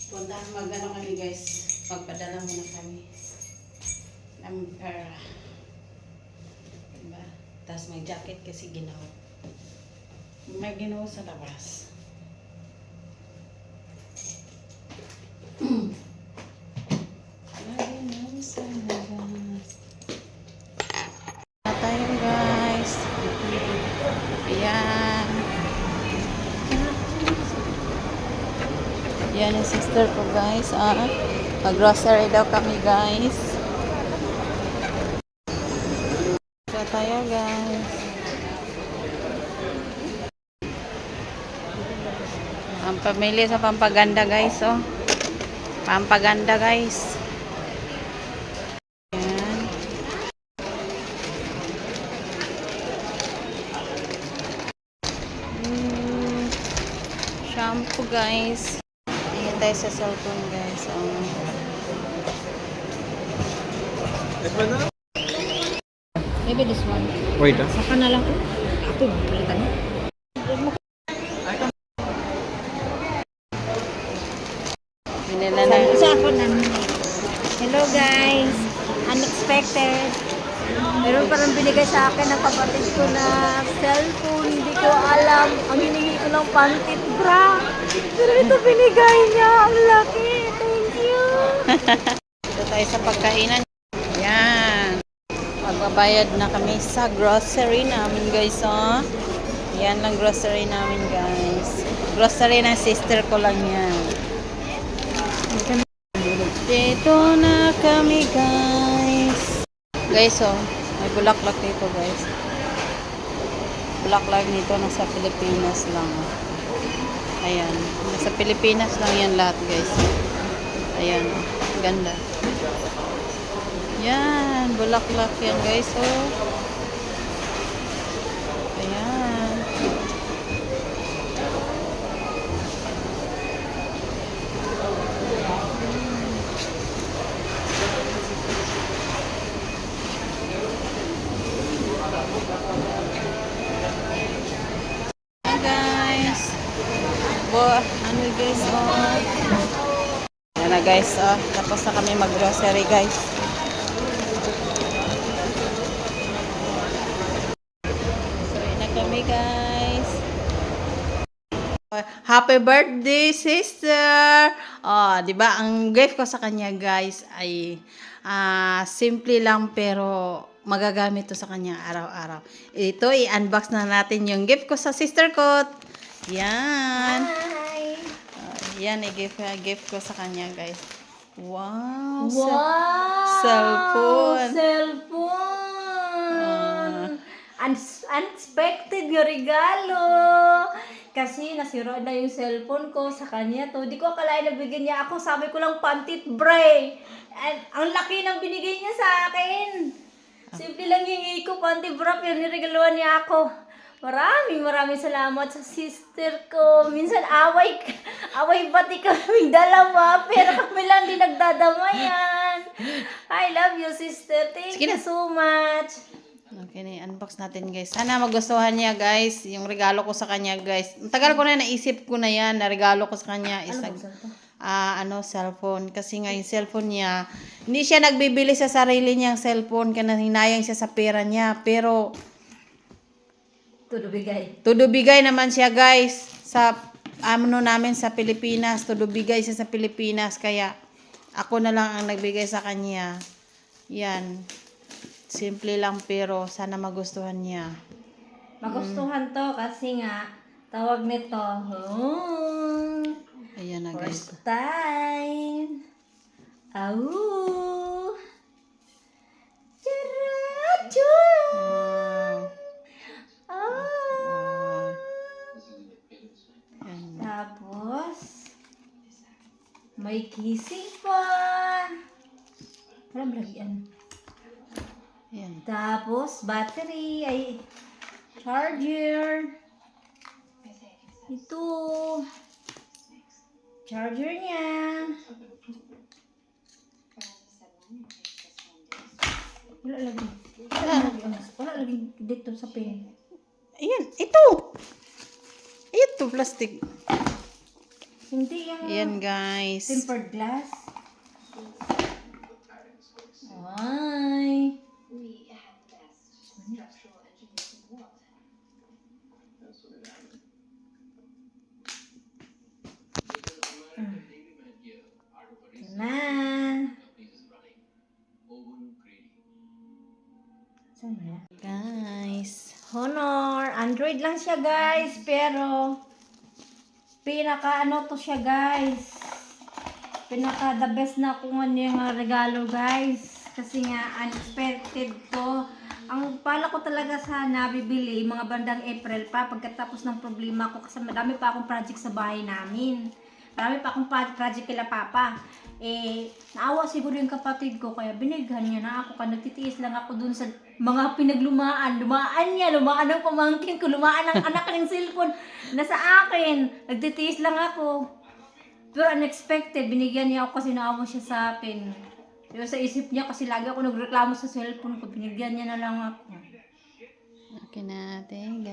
Punta mag-ano kami guys. Magpadala muna kami ng pera. Diba? Tapos may jacket kasi ginawa. May ginawa sa labas. May ginawa sa labas. Tayo guys. Ayan. Yan yung sister ko guys. Mag-grocery daw kami guys. So tayo guys. Ang pamili sa Pampaganda guys. Oh. Pampaganda guys. Ayan. Shampoo guys. Tingin tayo sa cellphone guys. Maybe this one. Wait, Saka na lang. Ito, palitan mo. Binila na. Sa ako na. Hello guys. Unexpected. Meron parang binigay sa akin ng kapatid ko na cellphone. Hindi ko alam. Ang hiningi ko ng pantit bra. Pero ito binigay niya. Ang laki. Thank you. Ito tayo sa pagkainan. Yan. Magbabayad na kami sa grocery namin guys. Oh. Yan lang grocery namin guys. Grocery ng sister ko lang yan. Dito na kami guys. Guys oh. May bulaklak dito guys. Bulaklak nito nasa Pilipinas lang. Oh. Ayan. Nasa Pilipinas lang yan lahat guys. Ayan. Ganda. Yan, bulaklak yan guys. Oh. Ayan. Hi guys. Ano guys, oh. Yan na guys, oh. Tapos na kami mag-grocery guys. Kami guys. Happy birthday sister. Oh, 'di ba? Ang gift ko sa kanya guys ay simple lang pero magagamit to sa kanya araw-araw. Ito i-unbox na natin yung gift ko sa sister ko. Yan. Hi. Yan gift ko sa kanya guys. Wow. Wow. Cellphone. Cellphone. Unexpected yung regalo. Kasi nasira na yung cellphone ko sa kanya to. Di ko akalain na bigyan niya ako. Sabi ko lang pantit bray. And ang laki ng binigay niya sa akin. Simple lang yung ko pantit bra pero niregaluhan niya ako. Maraming salamat sa sister ko. Minsan away bati kaming dalawa pero kami lang din nagdadamayan. I love you sister. Thank you so much. Okay, unbox natin guys. Sana magustuhan niya guys. Yung regalo ko sa kanya guys. Tagal ko na naisip ko na yan. Na regalo ko sa kanya is cellphone. Kasi nga yung cellphone niya, hindi siya nagbibili sa sarili niyang cellphone. Kaya hinayang siya sa pera niya. Pero Todo bigay naman siya guys. Sa namin sa Pilipinas. Todo bigay siya sa Pilipinas. Kaya ako na lang ang nagbigay sa kanya. Yan. Simple lang pero sana magustuhan niya. Magustuhan to kasi nga tawag nito. Ayan na guys. First time. Au. Charachun. Wow. Wow. Ayan. Tapos may kissing pa. Walang lagyan. Ayan. Tapos, battery, ay, charger. Ito. Charger niya. Wala lagi. Wala lagi dito sa pin. Ayan. Ito. Ito, plastic. Hindi yung Ayan guys. tempered glass. Ay. Ito na. Saan na? Guys. Honor. Android lang siya guys. Pero pinaka ano to siya guys. Pinaka the best na kung ano yung regalo guys. Kasi nga unexpected to. Ang pala ko talaga sana bibili mga bandang April pa pagkatapos ng problema ko kasi madami pa akong project sa bahay namin. Marami pa akong project kila Papa. Naawa siguro yung kapatid ko kaya binighan niya na ako. Kaya nagtitiis lang ako dun sa mga pinaglumaan. Lumaan ang pamangkin ko, lumaan ang anak ng cellphone na sa akin. Nagtitiis lang ako. Pero unexpected, binigyan niya ako kasi naawa siya sa akin. Pero sa isip niya kasi lagi ako nagreklamo sa cellphone ko, binigyan niya na lang ako. Okay natin.